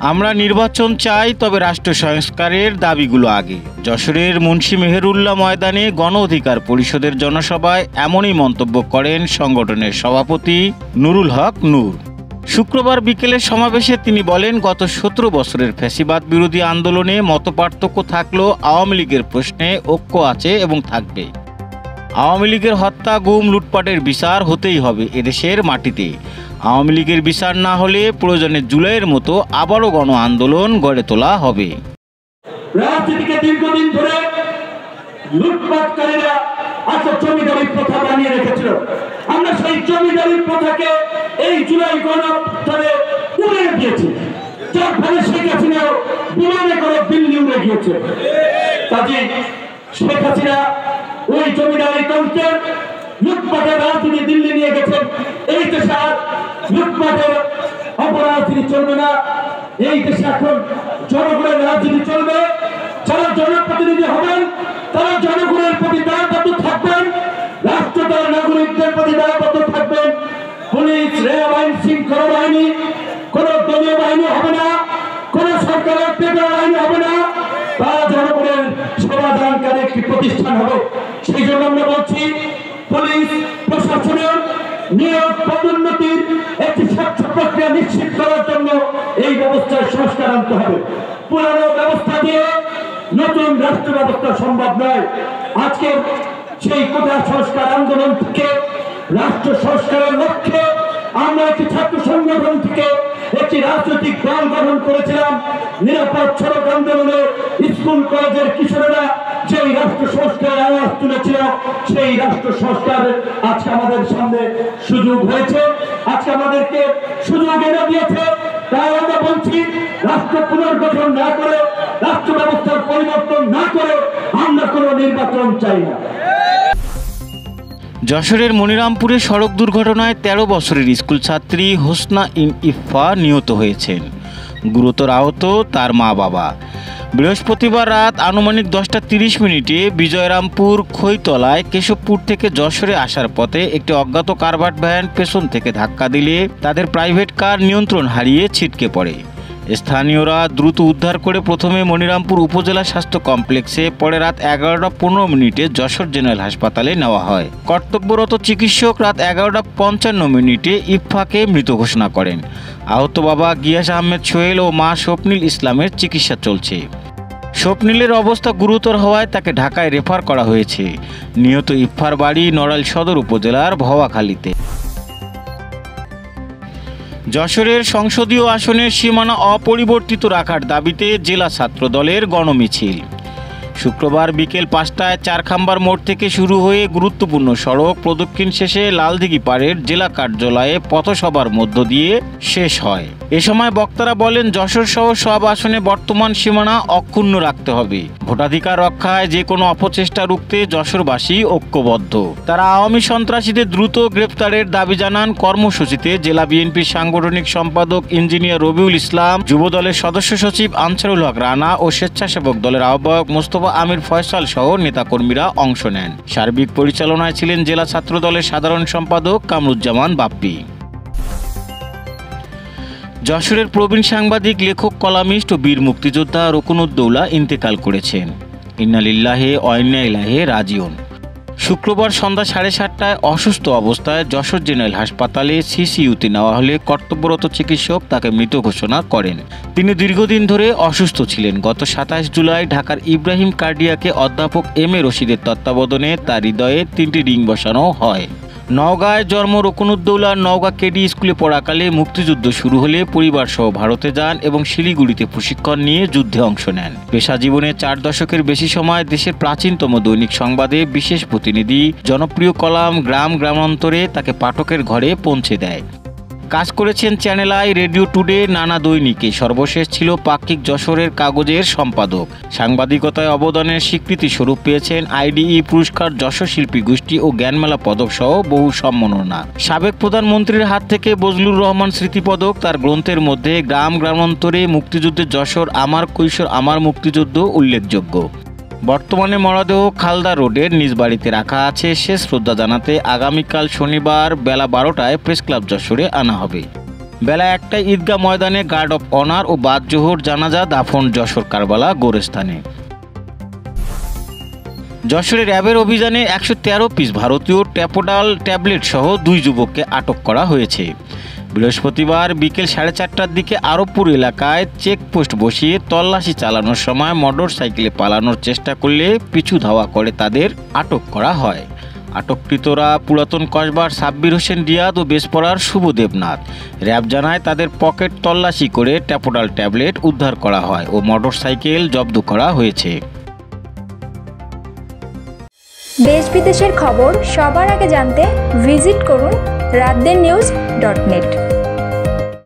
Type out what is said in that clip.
আমরা নির্বাচন চাই, তবে রাষ্ট্র সংস্কারের দাবিগুলো আগে। যশোরের মুন্সি মেহেরুল্লাহ ময়দানে গণ অধিকার পরিষদের জনসভায় এমনই মন্তব্য করেন সংগঠনের সভাপতি নুরুল হক নূর। শুক্রবার বিকেলের সমাবেশে তিনি বলেন, গত 17 বছরের ফ্যাসিবাদ বিরোধী আন্দোলনে মতপার্থক্য থাকলেও আওয়ামী লীগের প্রশ্নে ঐক্য আছে এবং থাকবে। আওয়ামী লীগের হত্যা, গুম, লুটপাটের বিচার হতেই হবে এদেশের মাটিতে। আওয়ামী লীগের বিচার না হলে প্রয়োজনে জুলাইয়ের মতো আবারও গণ আন্দোলন গড়ে তোলা হবে। রাজনীতিকে দীর্ঘদিন ধরে লুটপাটকারীরা জমিদারি প্রথা বানিয়ে রেখেছিল। আমরা সেই জমিদারি প্রথাকে এই জুলাই গণঅভ্যুত্থানে উড়িয়ে দিয়েছি, যার ফলে শেখ হাসিনা বিমানে করে দিল্লি উড়ে গিয়েছে। কাজে শেখ হাসিনা ওই জমিদারি তন্ত্রের লুটপাটের রাজনীতি দিল্লি নিয়ে গেছেন। এই দেশে আর লুটপাটের অপরাজনীতি চলবে না। এই দেশে এখন জনগণের রাজনীতি চলবে। যারা জনপ্রতিনিধি হবেন তারা জনগণের প্রতি দায়বদ্ধ থাকবেন, রাষ্ট্র তার নাগরিকদের প্রতি দায়বদ্ধ থাকবেন। পুলিশ, রেল আইন শৃঙ্খলা বাহিনী কোন দলীয় বাহিনী হবে না, কোন সরকারের পেপার আইন হবে না, তারা জনগণের সেবা দানকারী একটি প্রতিষ্ঠান হবে। সেই জন্য আমরা বলছি, পুলিশ প্রশাসনের নিয়োগ পদোন্নতির একটি স্বচ্ছ প্রক্রিয়া নিশ্চিত করার জন্য এই ব্যবস্থার সংস্কার আনতে হবে। পুরানো ব্যবস্থা দিয়ে নতুন রাষ্ট্র ব্যবস্থা সম্ভব নয়। আজকে সেই কোটা সংস্কার আন্দোলন থেকে রাষ্ট্র সংস্কারের লক্ষ্যে আমরা একটি ছাত্র সংগঠন থেকে একটি রাজনৈতিক দল গঠন করেছিলাম। নিরাপদ সড়ক আন্দোলনে স্কুল কলেজের কিশোরেরা যেই রাষ্ট্র সংস্কারের আওয়াজ তুলেছিল, সেই রাষ্ট্র সংস্কার আজকে আমাদের সামনে সুযোগ হয়েছে, আজকে আমাদেরকে সুযোগ এনে দিয়েছে। তাই আমরা বলছি, রাষ্ট্র পুনর্গঠন না করে, রাষ্ট্র ব্যবস্থার পরিবর্তন না করে আমরা কোনো নির্বাচন চাই না। যশোরের মনিরামপুরে সড়ক দুর্ঘটনায় 13 বছরের স্কুল ছাত্রী হোসনা ইফফা নিহত হয়েছেন। গুরুতর আহত তার মা বাবা। বৃহস্পতিবার রাত আনুমানিক 10টা 30 মিনিটে বিজয়রামপুর খৈতলায় কেশবপুর থেকে যশোরে আসার পথে একটি অজ্ঞাত কারভার্ট ভ্যান পেছন থেকে ধাক্কা দিলে তাদের প্রাইভেট কার নিয়ন্ত্রণ হারিয়ে ছিটকে পড়ে। স্থানীয়রা দ্রুত উদ্ধার করে প্রথমে মনিরামপুর উপজেলা স্বাস্থ্য কমপ্লেক্সে, পরে রাত 11টা 15 মিনিটে যশোর জেনারেল হাসপাতালে নেওয়া হয়। কর্তব্যরত চিকিৎসক রাত 11টা 55 মিনিটে ইফফাকে মৃত ঘোষণা করেন। আহত বাবা গিয়াস আহমেদ সোহেল ও মা স্বপ্নিল ইসলামের চিকিৎসা চলছে। স্বপ্নিলের অবস্থা গুরুতর হওয়ায় তাকে ঢাকায় রেফার করা হয়েছে। নিহত ইফফার বাড়ি নড়াইল সদর উপজেলার ভওয়াখালীতে। যশোরের সংসদীয় আসনের সীমানা অপরিবর্তিত রাখার দাবিতে জেলা ছাত্র দলের গণমিছিল। শুক্রবার বিকেল 5টায় চারখাম্বার মোড় থেকে শুরু হয়ে গুরুত্বপূর্ণ সড়ক প্রদক্ষিণ শেষে লালদিঘি পাড়ের জেলা কার্যালয়ে পথসভার মধ্য দিয়ে শেষ হয়। এ সময় বক্তারা বলেন, যশোর সহ সব আসনে বর্তমান সীমানা অক্ষুণ্ণ রাখতে হবে। ভোটাধিকার রক্ষায় যে কোনো অপচেষ্টা রুখতে যশোরবাসী ঐক্যবদ্ধ। তারা আওয়ামী সন্ত্রাসীদের দ্রুত গ্রেপ্তারের দাবি জানান। কর্মসূচিতে জেলা বিএনপির সাংগঠনিক সম্পাদক ইঞ্জিনিয়ার রবিউল ইসলাম, যুবদলের সদস্য সচিব আনসারুল হক রানা ও স্বেচ্ছাসেবক দলের আহ্বায়ক মোস্তফা আমির ফয়সাল সহ নেতাকর্মীরা অংশ নেন। সার্বিক পরিচালনায় ছিলেন জেলা ছাত্র দলের সাধারণ সম্পাদক কামরুজ্জামান বাপ্পি। যশোরের প্রবীণ সাংবাদিক, লেখক, কলামিস্ট ও বীর মুক্তিযোদ্ধা রকুনুদ্দৌলা ইন্তেকাল করেছেন। ইন্না লিল্লাহি ওয়া ইন্না ইলাইহি রাজিউন। শুক্রবার সন্ধ্যা 7:30টায় অসুস্থ অবস্থায় যশোর জেনারেল হাসপাতালে সিসিইউতে নেওয়া হলে কর্তব্যরত চিকিৎসক তাকে মৃত ঘোষণা করেন। তিনি দীর্ঘদিন ধরে অসুস্থ ছিলেন। গত 27 জুলাই ঢাকার ইব্রাহিম কার্ডিয়াকে অধ্যাপক এম এ রশিদের তত্ত্বাবধানে তার হৃদয়ে 3টি রিং বসানো হয়। নওগাঁয় জন্ম রকুনুদ্দৌলার নওগাঁ কেডি স্কুলে পড়াকালে মুক্তিযুদ্ধ শুরু হলে পরিবারসহ ভারতে যান এবং শিলিগুড়িতে প্রশিক্ষণ নিয়ে যুদ্ধে অংশ নেন। পেশা জীবনে 4 দশকের বেশি সময় দেশের প্রাচীনতম দৈনিক সংবাদে বিশেষ প্রতিনিধি, জনপ্রিয় কলাম গ্রাম গ্রামান্তরে তাকে পাঠকের ঘরে পৌঁছে দেয়। কাজ করেছেন চ্যানেল আই, রেডিও টুডে, নানা দৈনিকে। সর্বশেষ ছিল পাক্ষিক যশোরের কাগজের সম্পাদক। সাংবাদিকতায় অবদানের স্বীকৃতি স্বরূপ পেয়েছেন আইডিই পুরস্কার, যশোর শিল্পী গোষ্ঠী ও জ্ঞানমেলা পদক সহ বহু সম্মাননা। সাবেক প্রধানমন্ত্রীর হাত থেকে বজলুর রহমান স্মৃতি পদক। তার গ্রন্থের মধ্যে গ্রাম গ্রামান্তরে মুক্তিযুদ্ধের যশোর, আমার কৈশোর আমার মুক্তিযুদ্ধ উল্লেখযোগ্য। বর্তমানে মরদেহ খালদা রোডের নিজ বাড়িতে রাখা আছে। শেষ শ্রদ্ধা জানাতে আগামীকাল শনিবার বেলা 12টায় প্রেস ক্লাব যশোরে আনা হবে। বেলা 1টায় ঈদগাহ ময়দানে গার্ড অফ অনার ও বাদ জোহর জানাজা দাফন যশোর কারবালা গোরস্থানে। যশোরে র্যাবের অভিযানে 113 পিস ভারতীয় ট্যাপোডাল ট্যাবলেট সহ 2 যুবককে আটক করা হয়েছে। বৃহস্পতিবার বিকেল 4:30টার দিকে আরবপুর এলাকায় চেকপোস্ট বসিয়ে তল্লাশি চালানোর সময় মোটরসাইকেলে পালানোর চেষ্টা করলে পিছু ধাওয়া করে তাদের আটক করা হয়। আটককৃতরা পুরাতন কসবার সাব্বির হোসেন রিয়াদ ও বেসপরার শুভ দেবনাথ। র্যাব জানায় তাদের পকেট তল্লাশি করে ট্যাপোডাল ট্যাবলেট উদ্ধার করা হয় ও মোটরসাইকেল জব্দ করা হয়েছে। দেশ বিদেশের খবর সবার আগে জানতে ভিজিট করুন ratdennews.net।